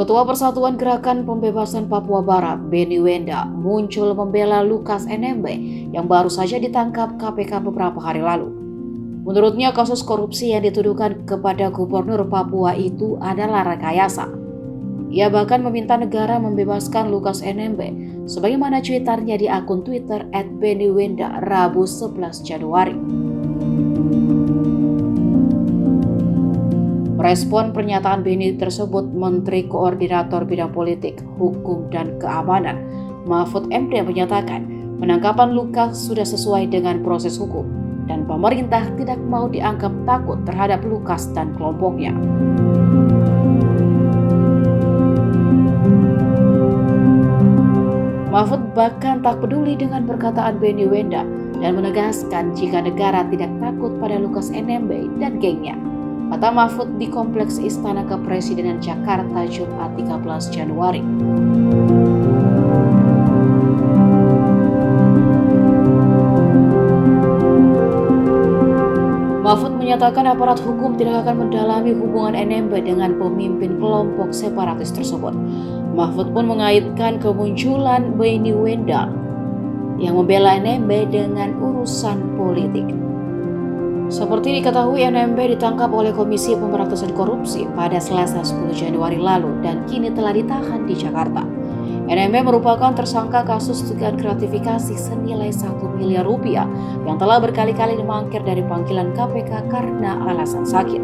Ketua Persatuan Gerakan Pembebasan Papua Barat, Benny Wenda, muncul membela Lukas NMB yang baru saja ditangkap KPK beberapa hari lalu. Menurutnya, kasus korupsi yang dituduhkan kepada Gubernur Papua itu adalah rekayasa. Ia bahkan meminta negara membebaskan Lukas NMB, sebagaimana cuitannya di akun Twitter @bennywenda Rabu 11 Januari. Merespon pernyataan Benny tersebut, Menteri Koordinator Bidang Politik, Hukum, dan Keamanan, Mahfud MD menyatakan penangkapan Lukas sudah sesuai dengan proses hukum dan pemerintah tidak mau dianggap takut terhadap Lukas dan kelompoknya. Mahfud bahkan tak peduli dengan perkataan Benny Wenda dan menegaskan jika negara tidak takut pada Lukas NMB dan gengnya. Kata Mahfud di Kompleks Istana Kepresidenan Jakarta Jumat 13 Januari. Mahfud menyatakan aparat hukum tidak akan mendalami hubungan NMB dengan pemimpin kelompok separatis tersebut. Mahfud pun mengaitkan kemunculan Benny Wenda yang membela NMB dengan urusan politik. Seperti diketahui, NMB ditangkap oleh Komisi Pemberantasan Korupsi pada Selasa 10 Januari lalu dan kini telah ditahan di Jakarta. NMB merupakan tersangka kasus dugaan gratifikasi senilai 1 miliar rupiah yang telah berkali-kali dimangkir dari panggilan KPK karena alasan sakit.